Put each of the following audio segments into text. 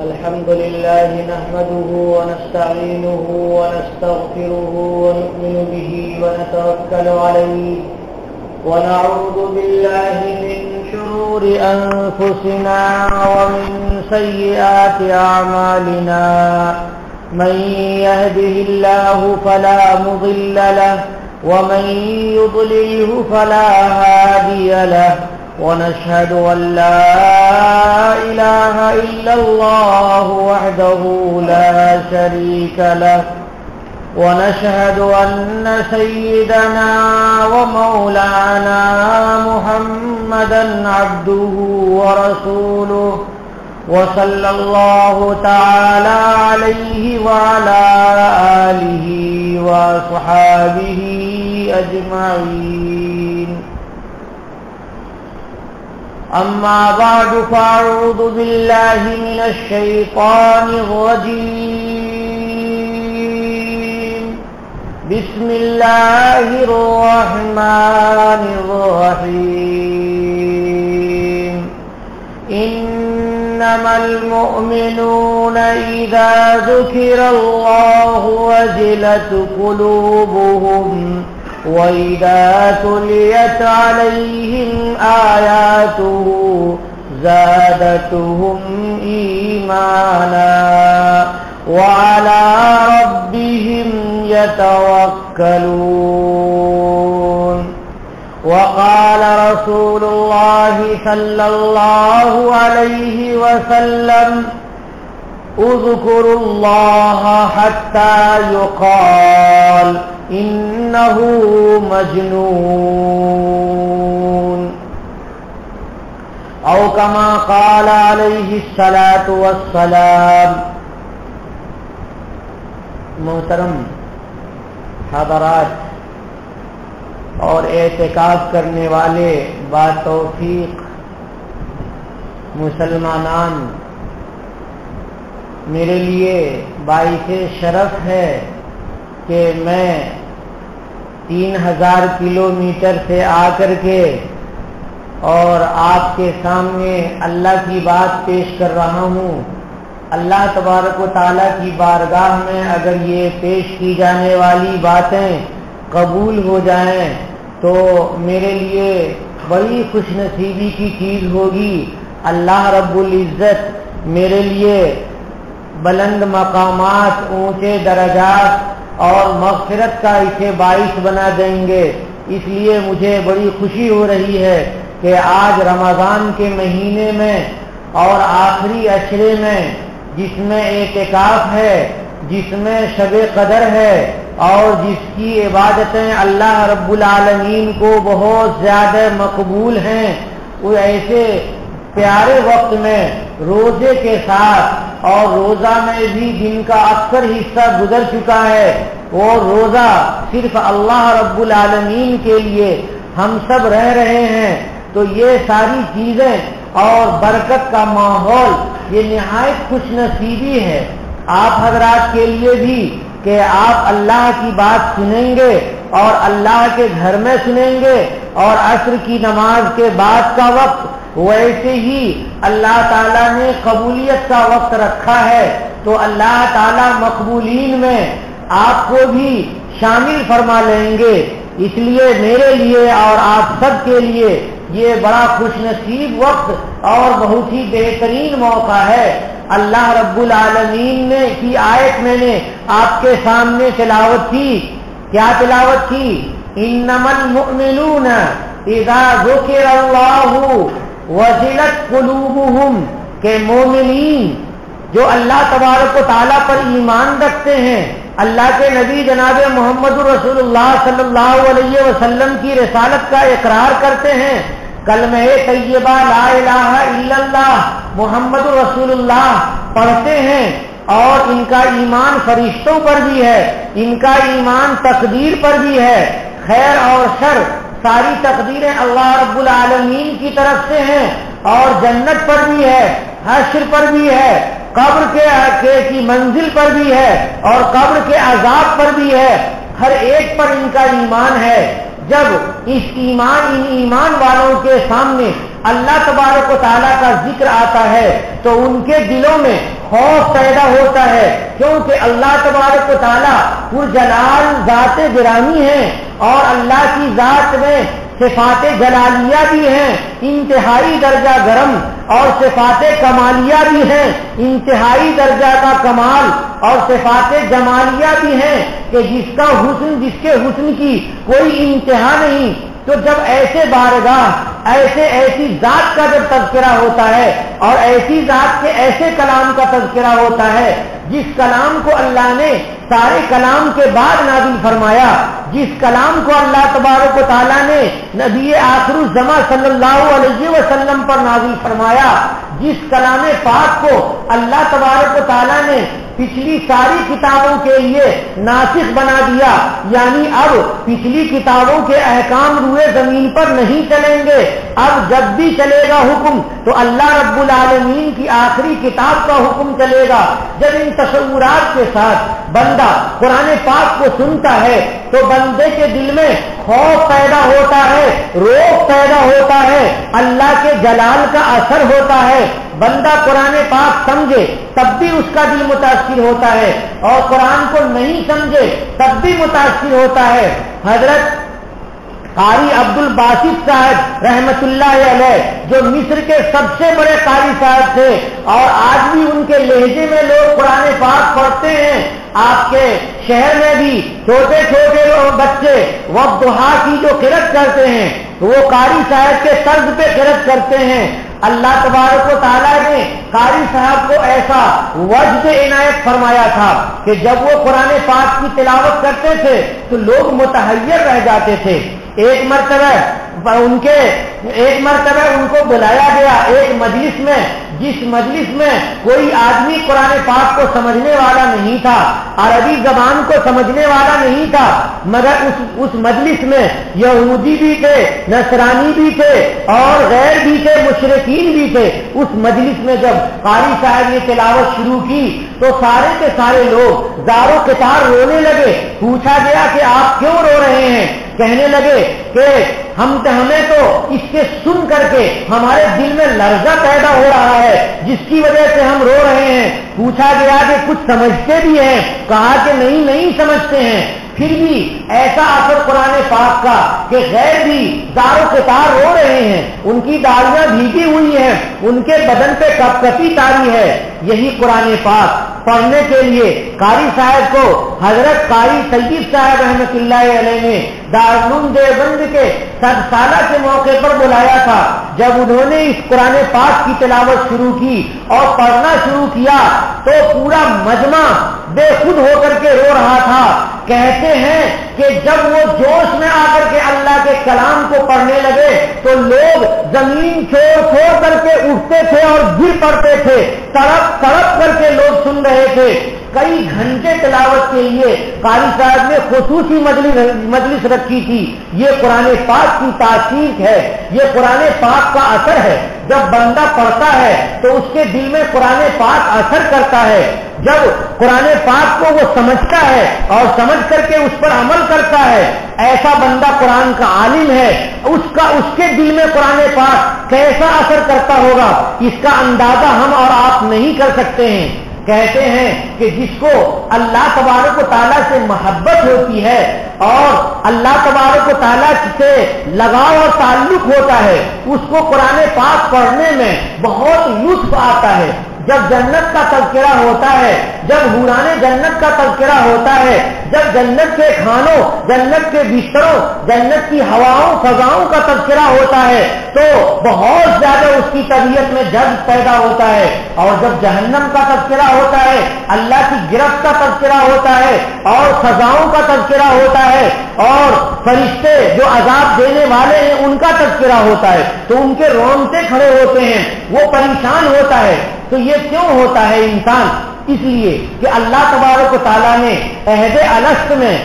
الحمد لله نحمده ونستعينه ونستغفره ونؤمن به ونتوكل عليه ونعوذ بالله من شرور أنفسنا ومن سيئات أعمالنا من يهده الله فلا مضل له ومن يضلله فلا هادي له ونشهد أن لا إله إلا الله وحده لا شريك له ونشهد أن سيدنا ومولانا محمدا عبده ورسوله وصلى الله تعالى عليه وعلى آله وصحابه أجمعين. أما بعد فأعوذ بالله من الشيطان الرجيم. بسم الله الرحمن الرحيم. إنما المؤمنون إذا ذكر الله وجلت قلوبهم وَإِذَا تُلِيَتْ عَلَيْهِمْ آيَاتُهُ زَادَتْهُمْ إِيمَانًا وَعَلَى رَبِّهِمْ يَتَوَكَّلُونَ. وقال رسول الله صلى الله عليه وسلم: اذكروا الله حتى يقال إنه مجنون، أو كما قال عليه الصلاة والسلام. محترم حضرات اور اعتکاف کرنے والے با توفیق مسلمانان، میرے لیے باعث شرف ہے کہ میں 3000 کلومیٹر سے آ کر کے اور آپ کے سامنے اللہ کی بات پیش کر رہا ہوں. اللہ تبارک و تعالیٰ کی بارگاہ میں اگر یہ پیش کی جانے والی باتیں قبول ہو جائیں تو میرے لیے بڑی خوش نصیبی کی چیز ہوگی. اللہ رب العزت میرے لیے بلند مقامات، اونچے درجات اور مغفرت کا اسے باعث بنا دیں گے. اس لیے مجھے بڑی خوشی ہو رہی ہے کہ آج رمضان کے مہینے میں اور آخری عشرے میں، جس میں اعتکاف ہے، جس میں شب قدر ہے اور جس کی عبادتیں اللہ رب العالمین کو بہت زیادہ مقبول ہیں، وہ ایسے پیارے وقت میں روزے کے ساتھ، اور روزہ میں بھی جن کا اکثر حصہ گزر چکا ہے، وہ روزہ صرف اللہ رب العالمین کے لیے ہم سب رہ رہے ہیں. تو یہ ساری چیزیں اور برکت کا ماحول یہ نہایت خوش نصیبی ہے آپ حضرات کے لیے بھی کہ آپ اللہ کی بات سنیں گے اور اللہ کے گھر میں سنیں گے. اور عصر کی نماز کے بعد کا وقت ویسے ہی اللہ تعالیٰ نے قبولیت کا وقت رکھا ہے، تو اللہ تعالیٰ مقبولین میں آپ کو بھی شامل فرما لیں گے. اس لیے میرے لیے اور آپ سب کے لیے یہ بڑا خوش نصیب وقت اور بہت ہی بہترین موقع ہے. اللہ رب العالمین نے کی آیت میں نے آپ کے سامنے تلاوت کی. کیا تلاوت کی؟ انما المؤمنون اذا ذکر اللہ وجلت قلوبهم، کہ مومنین جو اللہ تبارک و تعالیٰ پر ایمان رکھتے ہیں، اللہ کے نبی جناب محمد رسول اللہ صلی اللہ علیہ وسلم کی رسالت کا اقرار کرتے ہیں، کلمہ طیبہ لا الہ الا اللہ محمد رسول اللہ پڑھتے ہیں، اور ان کا ایمان فرشتوں پر بھی ہے، ان کا ایمان تقدیر پر بھی ہے. خیر اور شر ساری تقدیریں اللہ رب العالمین کی طرف سے ہیں، اور جنت پر بھی ہے، حشر پر بھی ہے، قبر کی منزل پر بھی ہے، اور قبر کے عذاب پر بھی ہے. ہر ایک پر ان کا ایمان ہے. جب ان ایمان والوں کے سامنے اللہ تبارک و تعالیٰ کا ذکر آتا ہے تو ان کے دلوں میں خوف پیدا ہوتا ہے، کیونکہ اللہ تبارک و تعالیٰ پرجلال ذات گرامی ہے اور اللہ کی ذات میں صفات جلالیہ بھی ہیں انتہائی درجہ گرم، اور صفات کمالیہ بھی ہیں انتہائی درجہ کا کمال، اور صفات جمالیہ بھی ہیں کہ جس کے حسن کی کوئی انتہا نہیں۔ تو جب ایسے بارگاہ ایسی ذات کا جب تذکرہ ہوتا ہے اور ایسی ذات کے ایسے کلام کا تذکرہ ہوتا ہے جس کلام کو اللہ نے سارے کلام کے بعد نازل فرمایا، جس کلام کو اللہ تبارک و تعالیٰ نے نبی آخر الزماں صلی اللہ علیہ وسلم پر نازل فرمایا، جس کلام پاک کو اللہ تبارک و تعالیٰ نے پچھلی ساری کتابوں کے لیے ناسخ بنا دیا، یعنی اب پچھلی کتابوں کے احکام روئے زمین پر نہیں چلیں گے، اب جب بھی چلے گا حکم تو اللہ رب العالمین کی آخری کتاب کا حکم چلے گا۔ جب ان تصورات کے ساتھ بندہ قرآن پاک کو سنتا ہے تو بندے کے دل میں خوف پیدا ہوتا ہے، روب پیدا ہوتا ہے، اللہ کے جلال کا اثر ہوتا ہے۔ بندہ قرآن پاک سمجھے تب بھی اس کا دل متاثر ہوتا ہے، اور قرآن کو نہیں سمجھے تب بھی متاثر ہوتا ہے۔ حضرت قاری عبد الباسط صاحب رحمت اللہ علیہ جو مصر کے سب سے بڑے قاری صاحب تھے، اور آج بھی ان کے لہجے میں لوگ قرآن پاک پڑھتے ہیں۔ آپ کے شہر میں بھی چھوٹے چھوٹے بچے والضحیٰ کی جو قرأت کرتے ہیں وہ قاری صاحب کے طرز پہ قرأت کرتے ہیں۔ اللہ تبارک و تعالیٰ نے قاری صاحب کو ایسا وجد عنایت فرمایا تھا کہ جب وہ قرآن پاک کی تلاوت کرتے تھے تو لوگ متحیر رہ جاتے تھے۔ ایک مرتبہ ان کو بلایا گیا ایک مجلس میں، جس مجلس میں کوئی آدمی قرآن پاک کو سمجھنے والا نہیں تھا، عربی زبان کو سمجھنے والا نہیں تھا، مگر اس مجلس میں یہودی بھی تھے، نصرانی بھی تھے، اور غیر بھی تھے، مشرکین بھی تھے۔ اس مجلس میں جب قاری صاحب نے تلاوت شروع کی تو سارے کے سارے لوگ زار و قطار رونے لگے۔ پوچھا گیا کہ آپ کیوں رو رہے ہیں؟ کہنے لگے کہ ہمیں تو اس کے سن کر کے ہمارے دل میں لرزہ پیدا ہو رہا ہے، جس کی وجہ سے ہم رو رہے ہیں۔ پوچھا گیا کہ کچھ سمجھتے بھی ہیں؟ کہا کہ نہیں سمجھتے ہیں۔ پھر بھی ایسا اثر قرآن پاک کا کہ غیر بھی زار و قطار رو رہے ہیں، ان کی داڑیاں بھیگی ہوئی ہیں، ان کے بدن پہ کپ کپی تاری ہے۔ یہی قرآن پاک پڑھنے کے لیے قاری صاحب کو حضرت قاری سید صاحب رحمت اللہ علیہ نے دارالعلوم دیوبند کے 100 سالہ کے موقع پر بلایا تھا۔ جب انہوں نے اس قرآن پاک کی تلاوت شروع کی اور پڑھنا شروع کیا تو پورا مجمع بے خود ہو کر کے رو رہا تھا۔ کہتے ہیں کہ جب وہ جوش میں آ کر کے اللہ کے کلام کو پڑھنے لگے تو لوگ زمین چھوڑ کر کے اٹھتے تھے اور گر پڑتے تھے، تڑپ کر کے لوگ سن رہے تھے۔ کئی گھنٹے تلاوت کے لیے قاری صاحب نے خصوصی مجلس رکھی تھی۔ یہ قرآن پاک کی تاثیر ہے، یہ قرآن پاک کا اثر ہے۔ جب بندہ پڑھتا ہے تو اس کے دل میں قرآن پاک اثر کرتا ہے۔ جب قرآن پاک کو وہ سمجھتا ہے اور سمجھ کر کے اس پر عمل کرتا ہے، ایسا بندہ قرآن کا عالم ہے۔ اس کے دل میں قرآن پاک کیسا اثر کرتا ہوگا اس کا اندازہ ہم اور آپ نہیں کر سکتے ہیں۔ کہتے ہیں کہ جس کو اللہ تبارک و تعالیٰ سے محبت ہوتی ہے اور اللہ تبارک و تعالیٰ سے لگاؤ اور تعلق ہوتا ہے، اس کو قرآن پاک پڑھنے میں بہت لطف آتا ہے۔ جب جنت کا تذکرہ ہوتا ہے، جب حوران جنت کا تذکرہ ہوتا ہے، جب جنت کے کھانوں، جنت کے بستروں، جنت کی ہواؤں فضاؤں کا تذکرہ ہوتا ہے تو بہت زیادہ اس کی طبیعت میں جذب پیدا ہوتا ہے۔ اور جب جہنم کا تذکرہ ہوتا ہے، اللہ کی گرفت کا تذکرہ ہوتا ہے اور سزاؤں کا تذکرہ ہوتا ہے اور فرشتے جو عذاب دینے والے ہیں ان کا تذکرہ ہوتا ہے تو ان کے رونگٹے کھڑے ہوتے ہیں، وہ پریشان ہوتا ہے۔ تو یہ کیوں ہوتا ہے انسان؟ اس لیے کہ اللہ تبارک و تعالیٰ نے عہد الست میں،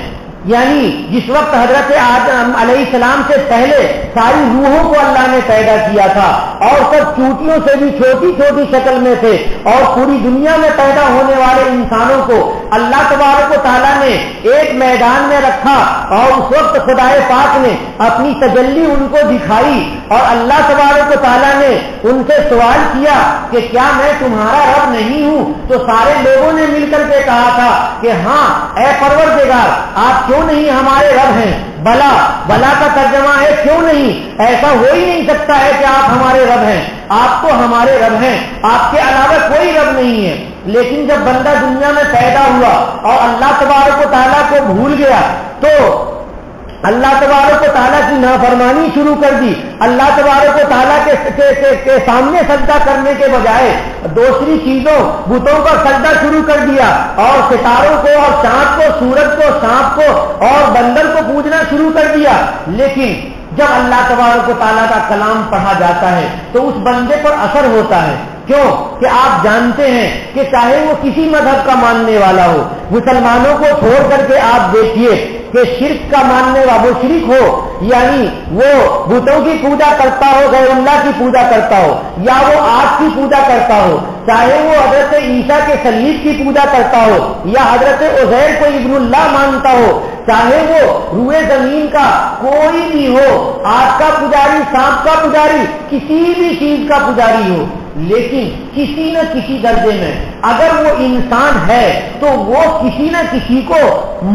یعنی جس وقت حضرت آدم علیہ السلام سے پہلے ساری روحوں کو اللہ نے پیدا کیا تھا اور سب چوٹیوں سے بھی چھوٹی چھوٹی شکل میں تھے، اور پوری دنیا میں پیدا ہونے والے انسانوں کو اللہ تبارک و تعالیٰ نے ایک میدان میں رکھا اور اس وقت خدائے پاک نے اپنی تجلی ان کو دکھائی اور اللہ تبارک و تعالیٰ نے ان سے سوال کیا کہ کیا میں تمہارا رب نہیں ہوں؟ تو سارے لوگوں نے مل کر کے کہا تھا کہ ہاں اے پروردگار، آپ کیوں نہیں ہمارے رب ہیں؟ بلا، بلا کا ترجمہ ہے کیوں نہیں، ایسا ہو ہی نہیں سکتا ہے کہ آپ ہمارے رب ہیں، آپ تو ہمارے رب ہیں، آپ کے علاوہ کوئی رب نہیں ہے۔ لیکن جب بندہ دنیا میں پیدا ہوا اور اللہ تبارک و تعالیٰ کو بھول گیا تو اللہ تبارک و تعالیٰ کی نافرمانی شروع کر دی، اللہ تبارک و تعالیٰ کے سامنے سجدہ کرنے کے بجائے دوسری چیزوں بتوں کا سجدہ شروع کر دیا اور ستاروں کو اور چاند کو، سورج کو، سانپ کو اور بندر کو پوجنا شروع کر دیا۔ لیکن جب اللہ تبارک و تعالیٰ کا کلام پڑھا جاتا ہے تو اس بندے پر اثر ہوتا ہے۔ کیوں کہ آپ جانتے ہیں کہ چاہے وہ کسی مذہب کا ماننے والا ہو، مسلمانوں کو چھوڑ کر کے آپ دیکھیے کہ شرک کا ماننے والا، وہ شرک ہو یعنی وہ بتوں کی پوجا کرتا ہو، غیر اللہ کی پوجا کرتا ہو، یا وہ آگ کی پوجا کرتا ہو، چاہے وہ حضرت عیسیٰ کے صلیب کی پوجا کرتا ہو یا حضرت عزیر کو ابن اللہ مانتا ہو، چاہے وہ روئے زمین کا کوئی بھی ہو، آگ کا پجاری، سانپ کا پجاری، کسی بھی چیز کا پجاری ہو، لیکن کسی نہ کسی درجے میں اگر وہ انسان ہے تو وہ کسی نہ کسی کو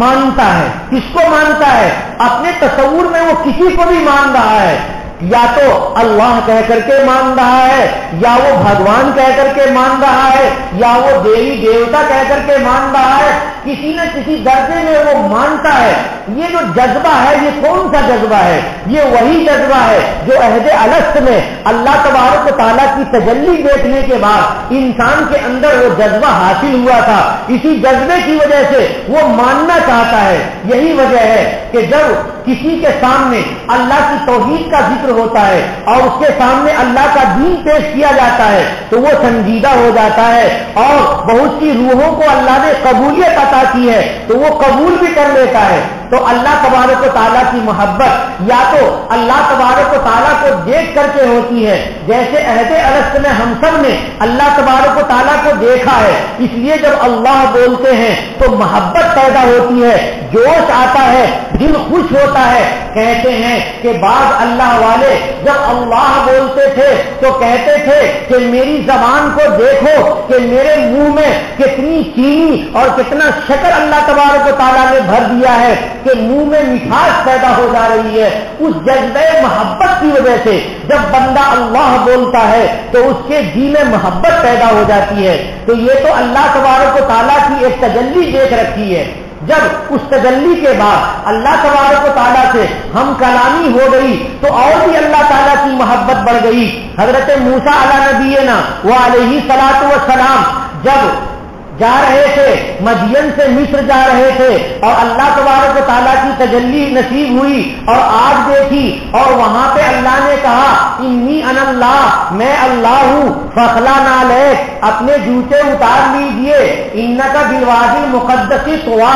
مانتا ہے۔ کس کو مانتا ہے؟ اپنے تصور میں وہ کسی کو بھی مان رہا ہے، یا تو اللہ کہہ کر کے مان رہا ہے، یا وہ بھگوان کہہ کر کے مان رہا ہے، یا وہ دیوی دیوتا کہہ کر کے مان رہا ہے، کسی نہ کسی درجے میں وہ مانتا ہے۔ یہ جو جذبہ ہے یہ کون سا جذبہ ہے؟ یہ وہی جذبہ ہے جو عہد الست میں اللہ تبارک و تعالیٰ کی تجلی دیکھنے کے بعد انسان کے اندر وہ جذبہ حاصل ہوا تھا۔ اسی جذبے کی وجہ سے وہ ماننا چاہتا ہے۔ یہی وجہ ہے کہ جب کسی کے سامنے اللہ کی توحید کا ذکر ہوتا ہے اور اس کے سامنے اللہ کا دین پیش کیا جاتا ہے تو وہ سنجیدہ ہو جاتا ہے، اور بہت سی روحوں کو اللہ نے قبولیت عطا کی ہے تو وہ قبول بھی کر لیتا ہے۔ تو اللہ تبارک و تعالیٰ کی محبت یا تو اللہ تبارک و تعالیٰ کو دیکھ کر کے ہوتی ہے، جیسے عہد الست میں ہم سب نے اللہ تبارک و تعالیٰ کو دیکھا ہے، اس لیے جب اللہ بولتے ہیں تو محبت پیدا ہوتی ہے، جوش آتا ہے، دل خوش ہوتا ہے۔ کہتے ہیں کہ بعض اللہ والے جب اللہ بولتے تھے تو کہتے تھے کہ میری زبان کو دیکھو کہ میرے منہ میں کتنی چینی اور کتنا شکر اللہ تبارک و تعالیٰ نے بھر دیا ہے کہ منہ میں مٹھاس پیدا ہو جا رہی ہے۔ اس جذبہ محبت کی وجہ سے جب بندہ اللہ بولتا ہے تو اس کے جی میں محبت پیدا ہو جاتی ہے۔ تو یہ تو اللہ تبارک و تعالیٰ کی ایک تجلی دیکھ رکھی ہے۔ جب اس تجلی کے بعد اللہ تبارک و تعالیٰ سے ہم کلامی ہو گئی تو اور بھی اللہ تعالیٰ کی محبت بڑھ گئی۔ حضرت موسیٰ علیہ نبینا وعلیہ الصلاۃ والسلام جب جا رہے تھے، مدین سے مصر جا رہے تھے اور اللہ تبارک و تعالیٰ کی تجلی نصیب ہوئی اور آگ دیکھی اور وہاں پہ اللہ نے کہا انی انا اللہ، میں اللہ ہوں، فخلا نعلیک، اپنے جوتے اتار لیجئے، انک بالوادی المقدس طویٰ،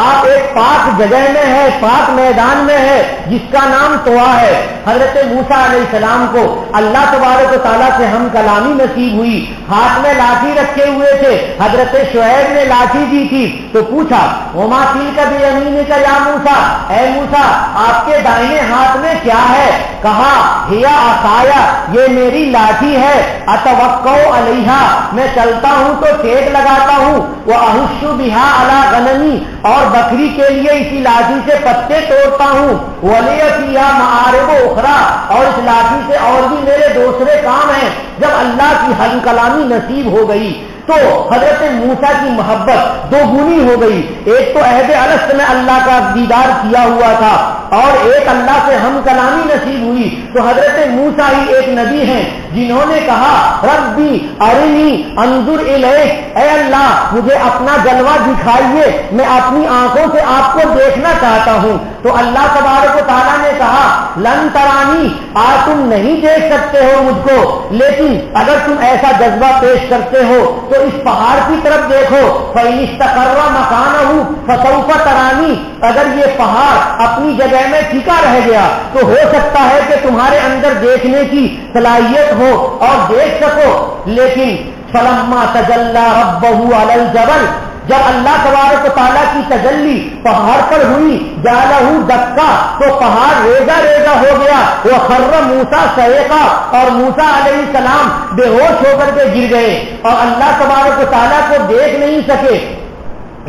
آپ ایک پاک جگہ میں ہے، پاک میدان میں ہے جس کا نام طویٰ ہے۔ حضرت موسیٰ علیہ السلام کو اللہ تبارک و تعالیٰ سے ہم کلامی نصیب ہوئی، ہاتھ میں لاٹھی رکھے ہوئے تھے، حضرت شعیب نے لاٹھی دی تھی تو پوچھا وما تلک بیمینک یا موسیٰ، اے موسیٰ آپ کے دائیں ہاتھ میں کیا ہے؟ کہا ہیا عصایا، یہ میری لاٹھی ہے، اتوکؤ علیہا، میں چلتا ہوں تو ٹیک لگاتا ہوں، واحش بہا علی غنمی، اور بکری کے لیے اسی لاٹھی سے پتے توڑتا ہوں، ولی فیہا معارب اخرى، اور اس لاٹھی سے اور بھی میرے دوسرے کام ہیں۔ جب اللہ کی ہم کلامی نصیب ہو گئی تو حضرت موسیٰ کی محبت دو گنی ہو گئی۔ ایک تو عہد الست میں اللہ کا دیدار کیا ہوا تھا اور ایک اللہ سے ہم کلامی نصیب ہوئی، تو حضرت موسیٰ ہی ایک نبی ہیں جنہوں نے کہا ربی ارنی انظر الیک، اے اللہ مجھے اپنا جلوہ دکھائیے، میں اپنی آنکھوں سے آپ کو دیکھنا چاہتا ہوں۔ تو اللہ تبارک و تعالیٰ نے کہا لن ترانی، آج تم نہیں دیکھ سکتے ہو مجھ کو، لیکن اگر تم ایسا جذبہ پیش کرتے ہو تو اس پہاڑ کی طرف دیکھو، فَإِنِ اسْتَقَرَّ مَكَانَهُ فَسَوْفَ تَرَانِي، اگر یہ پہاڑ اپنی جگہ میں ٹکا رہ گیا تو ہو سکتا ہے کہ تمہارے اندر دیکھنے کی صلاحیت ہو اور دیکھ سکو۔ لیکن فَلَمَّا تَجَلَّى رَبُّهُ عَلَى الْجَبَلِ، جب اللہ تبارک و تعالیٰ کی تجلی پہاڑ پر ہوئی جعلہ دکا تو پہاڑ ریزہ ریزہ ہو گیا، وہ خر موسیٰ صعقا اور موسیٰ علیہ السلام بے ہوش ہو کر کے گر گئے اور اللہ تبارک و تعالیٰ کو دیکھ نہیں سکے،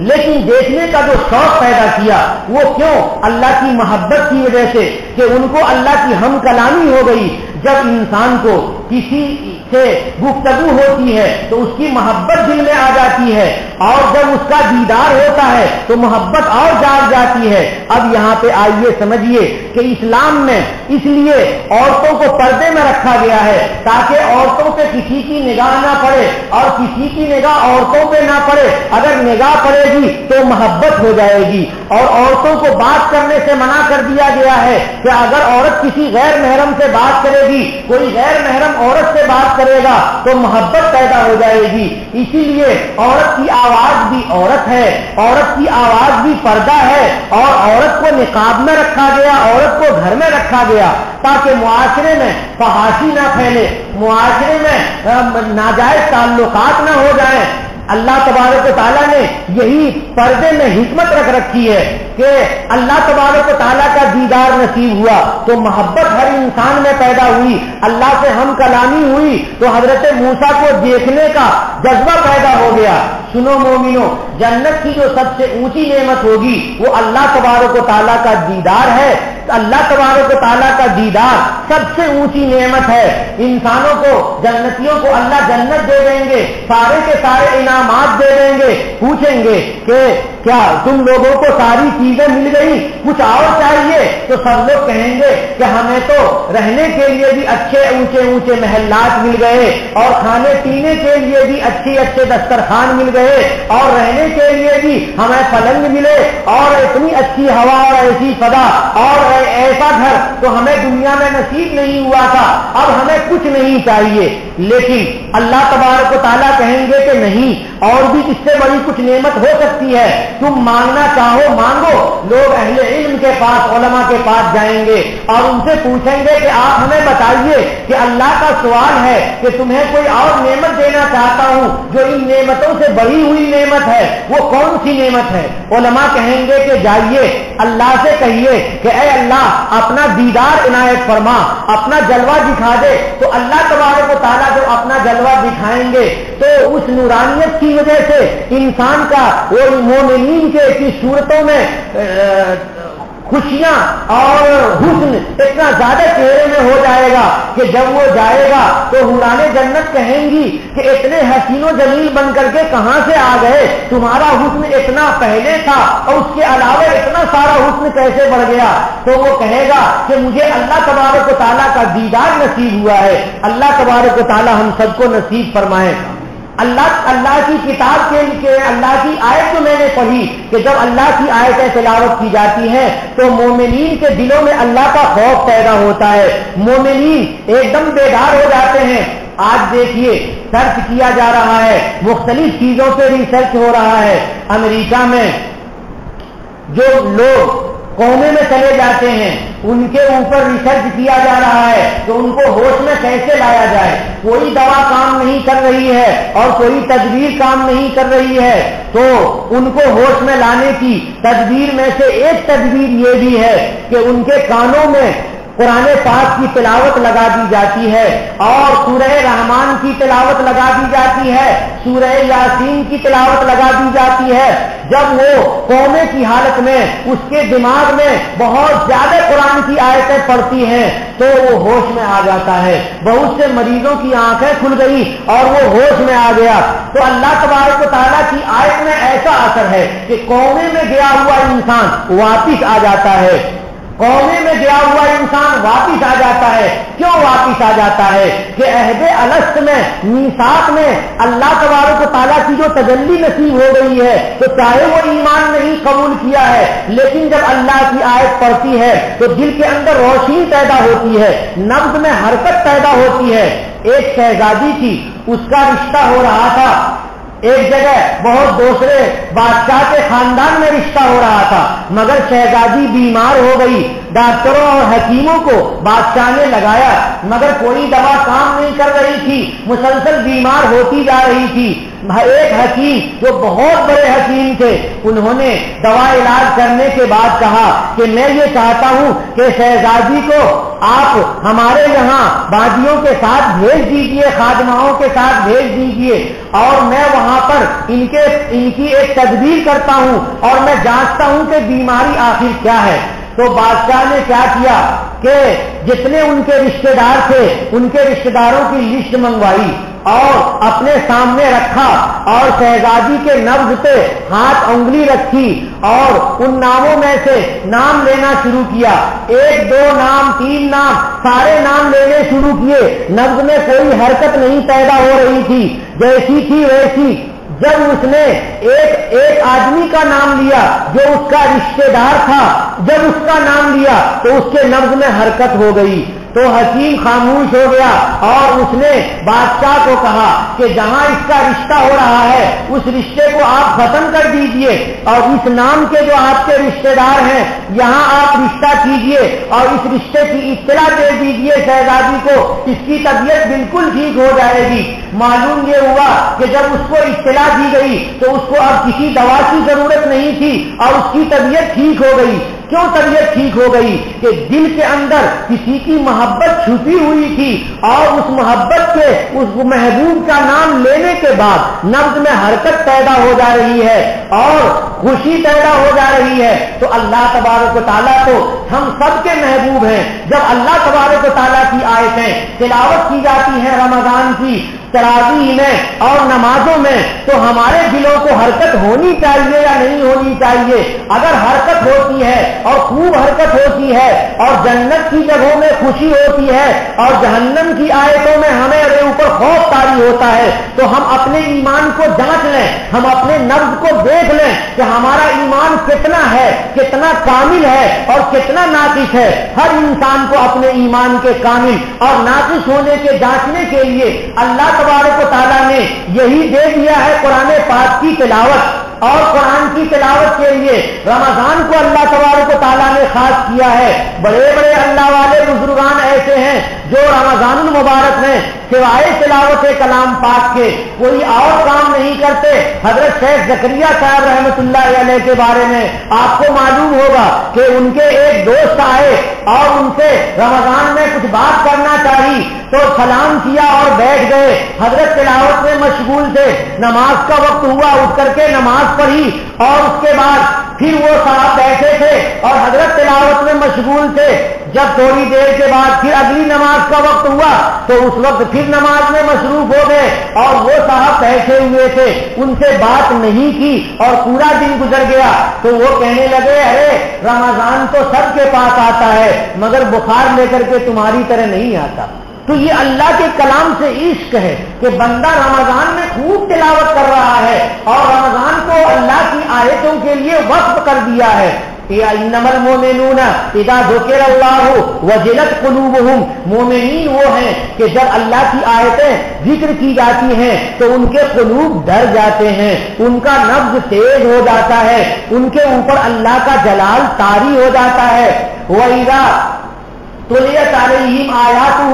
لیکن دیکھنے کا جو شوق پیدا کیا وہ کیوں؟ اللہ کی محبت کی وجہ سے کہ ان کو اللہ کی ہم کلامی ہو گئی۔ جب انسان کو کسی سے گفتگو ہوتی ہے تو اس کی محبت دل میں آ جاتی ہے، اور جب اس کا دیدار ہوتا ہے تو محبت اور جاگ جاتی ہے۔ اب یہاں پہ آئیے سمجھیے کہ اسلام میں اس لیے عورتوں کو پردے میں رکھا گیا ہے تاکہ عورتوں پہ کسی کی نگاہ نہ پڑے اور کسی کی نگاہ عورتوں پہ نہ پڑے۔ اگر نگاہ پڑے گی تو محبت ہو جائے گی، اور عورتوں کو بات کرنے سے منع کر دیا گیا ہے کہ اگر عورت کسی غیر محرم سے بات کرے گی، کوئی غیر محرم عورت سے بات کرے گا تو محبت پیدا ہو جائے گی۔ اسی لیے عورت کی آواز بھی عورت ہے، عورت کی آواز بھی پردہ ہے، اور عورت کو نقاب میں رکھا گیا، عورت کو گھر میں رکھا گیا تاکہ معاشرے میں فحاشی نہ پھیلے، معاشرے میں ناجائز تعلقات نہ ہو جائیں۔ اللہ تبارک و تعالیٰ نے یہی پردے میں حکمت رکھ رکھی ہے کہ اللہ تبارک و تعالیٰ کا دیدار نصیب ہوا تو محبت ہر انسان میں پیدا ہوئی، اللہ سے ہم کلامی ہوئی تو حضرت موسیٰ کو دیکھنے کا جذبہ پیدا ہو گیا۔ سنو مومنو، جنت کی جو سب سے اونچی نعمت ہوگی وہ اللہ تبارک و تعالیٰ کا دیدار ہے۔ اللہ تبارک و تعالیٰ کا دیدار سب سے اونچی نعمت ہے۔ انسانوں کو، جنتیوں کو اللہ جنت دے دیں گے، سارے کے سارے انعامات دے دیں گے، پوچھیں گے کہ کیا تم لوگوں کو ساری چیزیں مل گئی، کچھ اور چاہیے؟ تو سب لوگ کہیں گے کہ ہمیں تو رہنے کے لیے بھی اچھے اونچے اونچے محلات مل گئے، اور کھانے پینے کے لیے بھی اچھے اچھے دسترخوان مل گئے، اور رہنے کے لیے بھی ہمیں پلنگ ملے، اور اتنی اچھی ہوا اور ایسی فضا اور ایسا گھر تو ہمیں دنیا میں نصیب نہیں ہوا تھا، اب ہمیں کچھ نہیں چاہیے۔ لیکن اللہ تبارک و تعالیٰ کہیں گے کہ نہیں، اور بھی اس سے بڑی کچھ نعمت ہو سکتی ہے، تم مانگنا چاہو مانگو۔ لوگ اہل علم کے پاس، علماء کے پاس جائیں گے اور ان سے پوچھیں گے کہ آپ ہمیں بتائیے کہ اللہ کا سوال ہے کہ تمہیں کوئی اور نعمت دینا چاہتا ہوں جو ان نعمتوں سے بڑی ہوئی نعمت ہے، وہ کون سی نعمت ہے؟ علماء کہیں گے کہ جائیے اللہ سے کہیے کہ اے اللہ اپنا دیدار عنایت فرما، اپنا جلوہ دکھا دے۔ تو اللہ تبارک و تعالیٰ جب اپنا جلوہ دکھائیں گے تو اس نورانیت کی وجہ سے انسان کا وہ مومنین کے کی صورتوں میں خوشیاں اور حسن اتنا زیادہ چہرے میں ہو جائے گا کہ جب وہ جائے گا تو حوران جنت کہیں گی کہ اتنے حسین و جمیل بن کر کے کہاں سے آ گئے، تمہارا حسن اتنا پہلے تھا اور اس کے علاوہ اتنا سارا حسن کیسے بڑھ گیا؟ تو وہ کہے گا کہ مجھے اللہ تبارک و تعالیٰ کا دیدار نصیب ہوا ہے۔ اللہ تبارک و تعالیٰ ہم سب کو نصیب فرمائے۔ اللہ کی کتاب کے لیے اللہ کی آیت جو میں نے پڑھی کہ جب اللہ کی آیتیں تلاوت کی جاتی ہیں تو مومنین کے دلوں میں اللہ کا خوف پیدا ہوتا ہے، مومنین ایک دم بیدار ہو جاتے ہیں۔ آج دیکھیے سرچ کیا جا رہا ہے، مختلف چیزوں پہ ریسرچ ہو رہا ہے۔ امریکہ میں جو لوگ قومے میں چلے جاتے ہیں ان کے اوپر ریسرچ کیا جا رہا ہے کہ ان کو ہوش میں کیسے لایا جائے۔ کوئی دوا کام نہیں کر رہی ہے اور کوئی تدبیر کام نہیں کر رہی ہے، تو ان کو ہوش میں لانے کی تدبیر میں سے ایک تدبیر یہ بھی ہے کہ ان کے کانوں میں قرآن پاک کی تلاوت لگا دی جاتی ہے اور سورہ رحمان کی تلاوت لگا دی جاتی ہے، سورہ یاسین کی تلاوت لگا دی جاتی ہے۔ جب وہ قومے کی حالت میں اس کے دماغ میں بہت زیادہ قرآن کی آیتیں پڑتی ہیں تو وہ ہوش میں آ جاتا ہے۔ بہت سے مریضوں کی آنکھیں کھل گئی اور وہ ہوش میں آ گیا۔ تو اللہ تبارک و تعالیٰ کی آیت میں ایسا اثر ہے کہ قومے میں گیا ہوا انسان واپس آ جاتا ہے، قومے میں گیا ہوا انسان واپس آ جاتا ہے۔ کیوں واپس آ جاتا ہے؟ کہ عہد الست میں، میثاق میں اللہ تبارک و تعالیٰ کی جو تجلی نصیب ہو گئی ہے تو چاہے وہ ایمان نہیں قبول کیا ہے لیکن جب اللہ کی آیت پڑھتی ہے تو دل کے اندر روشنی پیدا ہوتی ہے، نبض میں حرکت پیدا ہوتی ہے۔ ایک شہزادی تھی، اس کا رشتہ ہو رہا تھا ایک جگہ بہت دوسرے بادشاہ کے خاندان میں رشتہ ہو رہا تھا، مگر شہزادی بیمار ہو گئی، ڈاکٹروں اور حکیموں کو بادشاہ نے لگایا مگر کوئی دوا کام نہیں کر رہی تھی، مسلسل بیمار ہوتی جا رہی تھی۔ ایک حکیم جو بہت بڑے حکیم تھے، انہوں نے دوا علاج کرنے کے بعد کہا کہ میں یہ چاہتا ہوں کہ شہزادی کو آپ ہمارے یہاں باندیوں کے ساتھ بھیج دیجئے، خادماؤں کے ساتھ بھیج دیجئے، اور میں وہاں پر ان کی ایک تدبیر کرتا ہوں اور میں جانچتا ہوں کہ بیماری آخر کیا ہے۔ تو بادشاہ نے کیا کیا کہ جتنے ان کے رشتہ دار تھے ان کے رشتہ داروں کی لسٹ منگوائی اور اپنے سامنے رکھا اور شہزادی کے نبض پہ ہاتھ انگلی رکھی اور ان ناموں میں سے نام لینا شروع کیا، 1 2 نام 3 نام سارے نام لینے شروع کیے۔ نبض میں کوئی حرکت نہیں پیدا ہو رہی تھی، جیسی تھی ویسی۔ جب اس نے ایک آدمی کا نام لیا جو اس کا رشتہ دار تھا، جب اس کا نام لیا تو اس کے نبض میں حرکت ہو گئی۔ تو حکیم خاموش ہو گیا اور اس نے بادشاہ کو کہا کہ جہاں اس کا رشتہ ہو رہا ہے اس رشتے کو آپ ختم کر دیجئے اور اس نام کے جو آپ کے رشتہ دار ہیں یہاں آپ رشتہ کیجئے اور اس رشتے کی اطلاع دے دیجئے شہزادی کو، اس کی طبیعت بالکل ٹھیک ہو جائے گی۔ معلوم یہ ہوا کہ جب اس کو اطلاع دی گئی تو اس کو اب کسی دوا کی ضرورت نہیں تھی اور اس کی طبیعت ٹھیک ہو گئی۔ کیوں طبیعت ٹھیک ہو گئی؟ کہ دل کے اندر کسی کی محبت چھپی ہوئی تھی اور اس محبت کے اس محبوب کا نام لینے کے بعد نبض میں حرکت پیدا ہو جا رہی ہے اور خوشی پیدا ہو جا رہی ہے۔ تو اللہ تبارک و تعالیٰ تو ہم سب کے محبوب ہیں۔ جب اللہ تبارک و تعالیٰ کی آیتیں تلاوت کی جاتی ہیں رمضان کی تراویح میں اور نمازوں میں تو ہمارے دلوں کو حرکت ہونی چاہیے یا نہیں ہونی چاہیے؟ اگر حرکت ہوتی ہے اور خوب حرکت ہوتی ہے اور جنت کی جگہوں میں خوشی ہوتی ہے اور جہنم کی آیتوں میں ہمارے اوپر خوف طاری ہوتا ہے تو ہم اپنے ایمان کو جانچ لیں، ہم اپنے نبض کو دیکھ لیں کہ ہمارا ایمان کتنا ہے، کتنا کامل ہے اور کتنا ناقص ہے۔ ہر انسان کو اپنے ایمان کے کامل اور ناقص ہونے کے جانچنے کے لیے اللہ تبارک و تعالیٰ نے یہی دے دیا ہے قرآن پاک کی تلاوت۔ اور قرآن کی تلاوت کے لیے رمضان کو اللہ تبارک و تعالیٰ نے خاص کیا ہے۔ بڑے بڑے اللہ والے بزرگان ایسے ہیں جو رمضان المبارک میں سوائے تلاوت کلام پاک کے کوئی اور کام نہیں کرتے۔ حضرت شیخ زکریا صاحب رحمۃ اللہ علیہ کے بارے میں آپ کو معلوم ہوگا کہ ان کے ایک دوست آئے اور ان سے رمضان میں کچھ بات کرنا چاہی تو سلام کیا اور بیٹھ گئے۔ حضرت تلاوت میں مشغول تھے، نماز کا وقت ہوا، اٹھ کر کے نماز پڑھی اور اس کے بعد پھر وہ صاحب بیٹھے تھے اور حضرت تلاوت میں مشغول تھے۔ جب تھوڑی دیر کے بعد پھر اگلی نماز کا وقت ہوا تو اس وقت پھر نماز میں مصروف ہو گئے اور وہ صاحب بیٹھے ہوئے تھے، ان سے بات نہیں کی اور پورا دن گزر گیا۔ تو وہ کہنے لگے ارے رمضان تو سب کے پاس آتا ہے مگر بخار لے کر کے تمہاری طرح نہیں آتا۔ تو یہ اللہ کے کلام سے عشق ہے کہ بندہ رمضان میں خوب تلاوت کر رہا ہے اور رمضان کو اللہ کی آیتوں کے لیے وقف کر دیا ہے۔ انما المؤمنون اذا ذکر اللہ وجلت قلوبہم، مومنین وہ ہیں کہ جب اللہ کی آیتیں ذکر کی جاتی ہیں تو ان کے قلوب ڈر جاتے ہیں، ان کا نبض تیز ہو جاتا ہے، ان کے اوپر اللہ کا جلال طاری ہو جاتا ہے۔ وَإِذَا تُلِيَتْ عَلَيْهِمْ آیاتہ،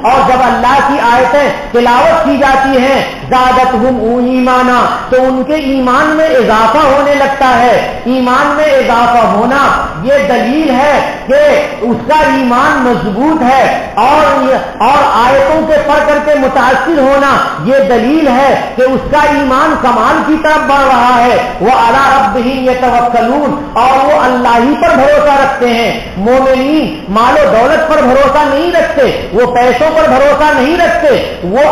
اور جب اللہ کی آیتیں تلاوت کی جاتی ہیں زادتہم ایمانا، تو ان کے ایمان میں اضافہ ہونے لگتا ہے۔ ایمان میں اضافہ ہونا یہ دلیل ہے کہ اس کا ایمان مضبوط ہے اور آیتوں سے پڑھ کر کے متاثر ہونا یہ دلیل ہے کہ اس کا ایمان کمال کی طرف بڑھ رہا ہے۔ وَعَلَىٰ رَبِّهِمْ يَتَوَكَّلُونَ، اور وہ اللہ ہی پر بھروسہ رکھتے ہیں۔ مومنین مال و دولت پر بھروسہ نہیں رکھتے، وہ پیسوں پر بھروسہ نہیں رکھتے، وہ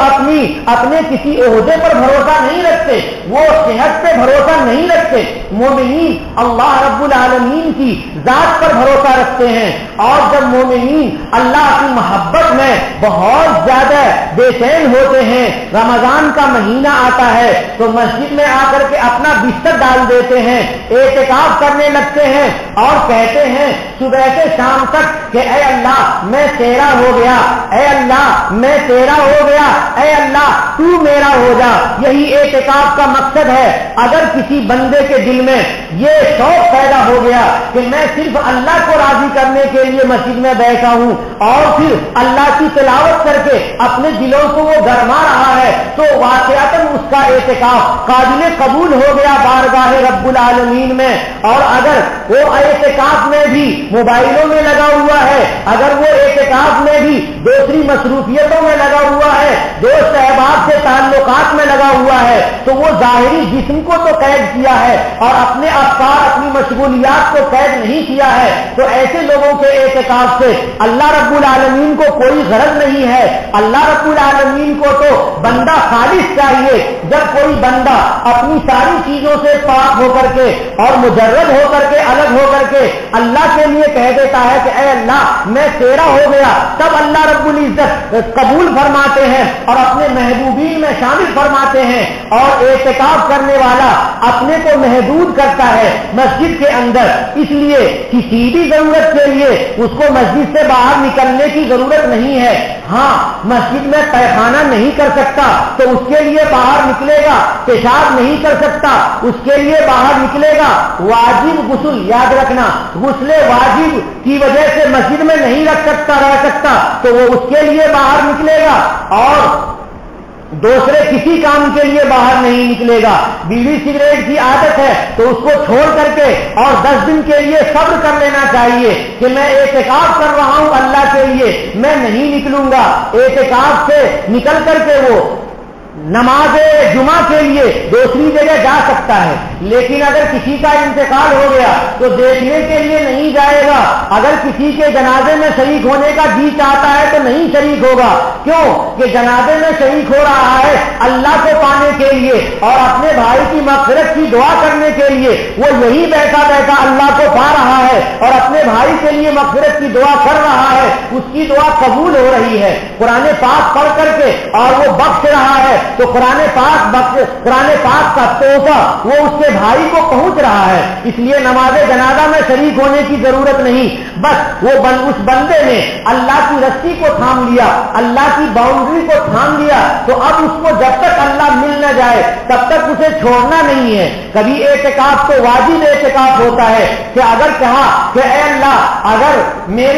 اپنے کسی عہدے پر بھروسہ نہیں رکھتے، وہ صحت پہ بھروسہ نہیں رکھتے۔ مومنین اللہ رب العالمین کی ذات پر بھروسہ رکھتے ہیں۔ اور جب مومنین اللہ کی محبت میں بہت زیادہ بے چین ہوتے ہیں، رمضان کا مہینہ آتا ہے تو مسجد میں آ کر کے اپنا بستر ڈال دیتے ہیں، اعتکاف کرنے لگتے ہیں اور کہتے ہیں صبح سے شام تک کہ اے اللہ میں تیرا ہو گیا، اے اللہ میں تیرا ہو گیا، اے اللہ تو میرا ہو جا. یہی اعتکاف کا مقصد ہے. اگر کسی بندے کے دل میں یہ شوق پیدا ہو گیا کہ میں صرف اللہ کو راضی کرنے کے لیے مسجد میں بیٹھا ہوں اور پھر اللہ کی تلاوت کر کے اپنے دلوں کو وہ گرما رہا ہے, تو واقعتاً اس کا اعتکاف قابل قبول ہو گیا بارگاہ رب العالمین میں. اور اگر وہ اعتکاف میں بھی موبائلوں میں لگا ہوا ہے, اگر وہ اعتکاف میں بھی دوسری مصروفیتوں میں لگا ہوا ہے, دوست احباب سے تعلقات میں لگا ہوا ہے, تو وہ ظاہری جسم کو تو قید کیا ہے اور اپنے افکار اپنی مشغولیات کو قید نہیں کیا ہے. تو ایسے لوگوں کے اعتکاف سے اللہ رب العالمین کو کوئی غرض نہیں ہے. اللہ رب العالمین کو تو بندہ خالص چاہیے. جب کوئی بندہ اپنی ساری چیزوں سے پاک ہو کر کے اور مجرد ہو کر کے الگ ہو کر کے اللہ کے لیے کہہ دیتا ہے کہ اے اللہ میں تیرا ہو گیا, تب اللہ رب العزت قبول فرماتے ہیں اور اپنے محبوبین میں شامل فرماتے ہیں. اور اعتکاف کرنے والا اپنے کو محدود کرتا ہے مسجد کے اندر, اس لیے کسی بھی ضرورت کے لیے اس کو مسجد سے باہر نکلنے کی ضرورت نہیں ہے. ہاں مسجد میں پیخانہ نہیں کر سکتا تو اس کے لیے باہر نکلے گا, پیشاب نہیں کر سکتا اس کے لیے باہر نکلے گا. واجب غسل یاد رکھنا, غسل واجب کی وجہ سے مسجد میں نہیں رہ سکتا تو وہ اس کے لیے باہر نکلے گا اور دوسرے کسی کام کے لیے باہر نہیں نکلے گا. بیڑی سگریٹ کی عادت ہے تو اس کو چھوڑ کر کے اور 10 دن کے لیے صبر کر لینا چاہیے کہ میں اعتکاف کر رہا ہوں اللہ کے لیے, میں نہیں نکلوں گا. اعتکاف سے نکل کر کے وہ نماز جمعہ کے لیے دوسری جگہ جا سکتا ہے, لیکن اگر کسی کا انتقال ہو گیا تو دیکھنے کے لیے نہیں جائے گا. اگر کسی کے جنازے میں شریک ہونے کا جی چاہتا ہے تو نہیں شریک ہوگا. کیوں کہ جنازے میں شریک ہو رہا ہے اللہ کو پانے کے لیے اور اپنے بھائی کی مغفرت کی دعا کرنے کے لیے. وہ یہی بیٹھا بیٹھا اللہ کو پا رہا ہے اور اپنے بھائی کے لیے مغفرت کی دعا کر رہا ہے, اس کی دعا قبول ہو رہی ہے. قرآن پاک پڑھ کر کے اور وہ بخش رہا ہے تو قرآن پاک کا تحفہ وہ اس کے بھائی کو پہنچ رہا ہے. اس لیے نماز جنازہ میں شریک ہونے کی ضرورت نہیں. بس وہ اس بندے نے اللہ کی رسی کو تھام لیا, اللہ کی باؤنڈری کو تھام لیا, تو اب اس کو جب تک اللہ مل نہ جائے تب تک اسے چھوڑنا نہیں ہے. کبھی اعتکاف تو واجب اعتکاف ہوتا ہے کہ اگر کہا کہ اے اللہ اگر میں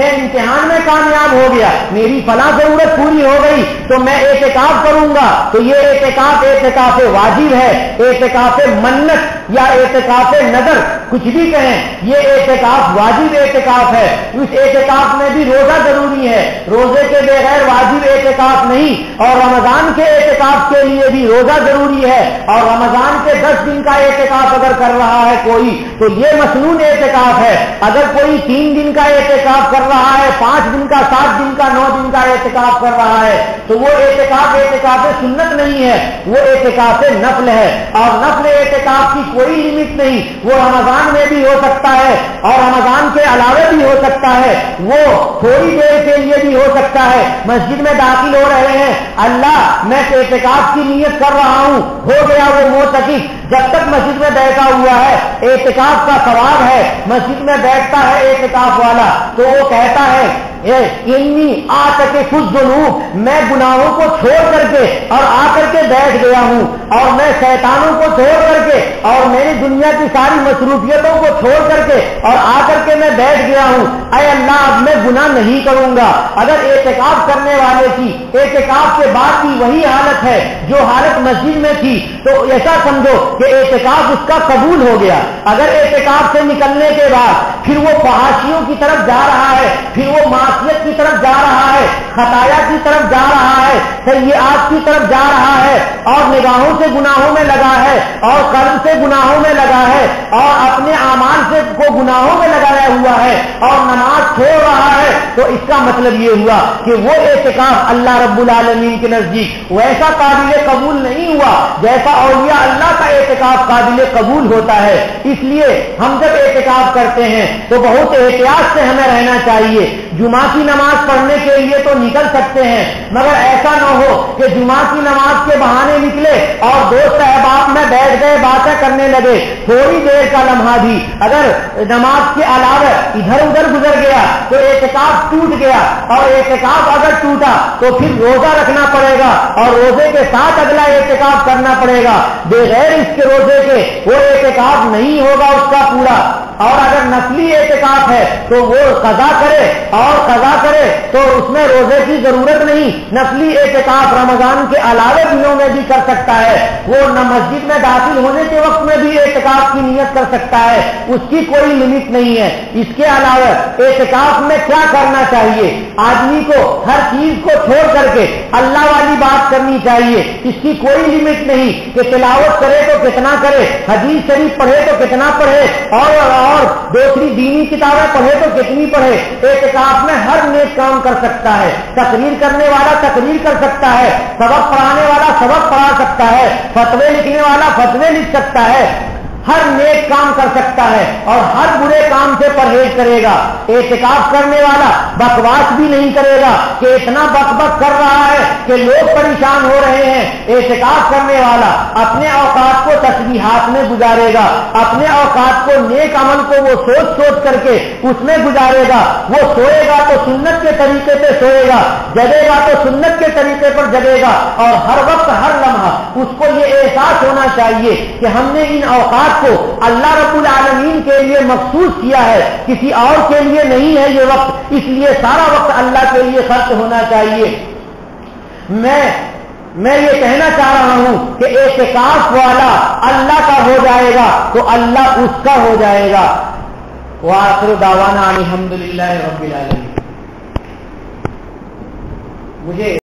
امتحان میں کامیاب ہو گیا, میری فلاں ضرورت پوری ہو گئی تو میں اعتکاف کروں گا, تو یہ اعتکاف واجب ہے, اعتکاف منت یا اعتکاف نظر کچھ بھی کہیں, یہ اعتکاف واجب اعتکاف ہے. اس اعتکاف میں بھی روزہ ضروری ہے, روزے کے بغیر واجب اعتکاف نہیں. اور رمضان کے اعتکاف کے لیے بھی روزہ ضروری ہے, اور رمضان کے 10 دن کا اعتکاف اگر کر رہا ہے کوئی تو یہ مسنون اعتکاف ہے. اگر کوئی 3 دن کا اعتکاف کر رہا ہے, 5 دن کا, 7 دن کا, 9 دن کا اعتکاف کر رہا ہے تو وہ اعتکاف سنت نہیں ہے, وہ اعتکاف نفل ہے. اور نفل اعتکاف کی کوئی لمٹ نہیں, وہ رمضان میں بھی ہو سکتا ہے اور رمضان کے علاوہ بھی ہو سکتا ہے, وہ تھوڑی دیر کے لیے بھی ہو سکتا ہے. مسجد میں داخل ہو رہے ہیں, اللہ میں اعتکاف کی نیت کر رہا ہوں, ہو گیا وہ معتکف, جب تک مسجد میں بیٹھا ہوا ہے اعتکاف کا ثواب ہے. مسجد میں بیٹھتا ہے اعتکاف والا تو وہ کہتا ہے انی آتکف الذنوب, میں گناہوں کو چھوڑ کر کے اور آ کر کے بیٹھ گیا ہوں, اور میں شیطانوں کو چھوڑ کر کے اور میری دنیا کی ساری مصروفیتوں کو چھوڑ کر کے اور آ کر کے میں بیٹھ گیا ہوں. اے اللہ اب میں گناہ نہیں کروں گا. اگر اعتکاف کرنے والے کی اعتکاف کے بعد کی وہی حالت ہے جو حالت مسجد میں تھی تو ایسا سمجھو کہ اعتکاف اس کا قبول ہو گیا. اگر اعتکاف سے نکلنے کے بعد پھر وہ فحاشیوں کی طرف جا رہا ہے, پھر وہ معصیت کی طرف جا رہا ہے, خطایا کی طرف جا رہا ہے, سیئات کی طرف جا رہا ہے, اور نگاہوں سے گناہوں میں لگا ہے, اور قلب سے گناہوں میں لگا ہے, اور اپنے اعمال سے کو گناہوں میں لگایا ہوا ہے, اور نماز چھوڑ رہا ہے, تو اس کا مطلب یہ ہوا کہ وہ اعتکاف اللہ رب العالمین کے نزدیک ویسا قابل قبول نہیں ہوا جیسا اولیاء اللہ کا اعتکاف قابل قبول ہوتا ہے. اس لیے ہم جب اعتکاف کرتے ہیں تو بہت احتیاط سے ہمیں رہنا چاہیے. جمعہ کی نماز پڑھنے کے لیے تو نکل سکتے ہیں، مگر ایسا نہ ہو کہ جمعہ کی نماز کے بہانے نکلے اور دوست احباب میں بیٹھ گئے، باتیں کرنے لگے، تھوڑی دیر کا لمحہ بھی اگر نماز کے علاوہ ادھر ادھر گزر گیا تو اعتکاف ٹوٹ گیا، اور اعتکاف اگر ٹوٹا تو پھر روزہ رکھنا پڑے گا اور روزے کے ساتھ اگلا اعتکاف کرنا پڑے گا، بغیر اس کے روزے کے وہ اعتکاف نہیں ہوگا اس کا پورا۔ اور اگر نفلی اعتکاف ہے تو وہ قضا کرے، اور قضا کرے تو اس میں روزے کی ضرورت نہیں، نفلی اعتکاف رمضان کے علاوہ دنوں میں بھی کر سکتا ہے، وہ نہ مسجد میں داخل ہونے کے وقت میں بھی اعتکاف کی نیت کر سکتا ہے، اس کی کوئی لمٹ نہیں ہے۔ اس کے علاوہ اعتکاف میں کیا کرنا چاہیے؟ آدمی کو ہر چیز کو چھوڑ کر کے اللہ والی بات کرنی چاہیے، اس کی کوئی لمٹ نہیں کہ تلاوت کرے تو کتنا کرے، حدیث شریف پڑھے تو کتنا پڑھے، اور دوسری دینی کتابیں پڑھے تو کتنی پڑھے۔ اعتکاف میں ہر نیک کام کر سکتا ہے، تقریر کرنے والا تقریر کر سکتا ہے، سبق پڑھانے والا سبق پڑھا سکتا ہے، فتوے لکھنے والا فتوے لکھ سکتا ہے، ہر نیک کام کر سکتا ہے اور ہر برے کام سے پرہیز کرے گا۔ اعتکاف کرنے والا بکواس بھی نہیں کرے گا کہ اتنا بک بک کر رہا ہے کہ لوگ پریشان ہو رہے ہیں۔ اعتکاف کرنے والا اپنے اوقات کو تسبیحات میں گزارے گا، اپنے اوقات کو نیک عمل کو وہ سوچ سوچ کر کے اس میں گزارے گا، وہ سوئے گا تو سنت کے طریقے سے سوئے گا، جگے گا تو سنت کے طریقے پر جگے گا، اور ہر وقت ہر لمحہ اس کو یہ احساس ہونا چاہیے کہ ہم نے ان اوقات کو اللہ رب العالمین کے لیے مخصوص کیا ہے، کسی اور کے لیے نہیں ہے یہ وقت، اس لیے سارا وقت اللہ کے لیے خرچ ہونا چاہیے۔ میں یہ کہنا چاہ رہا ہوں کہ اعتکاف والا اللہ کا ہو جائے گا تو اللہ اس کا ہو جائے گا۔ وآخر دعوانا الحمدللہ رب العالمین۔ مجھے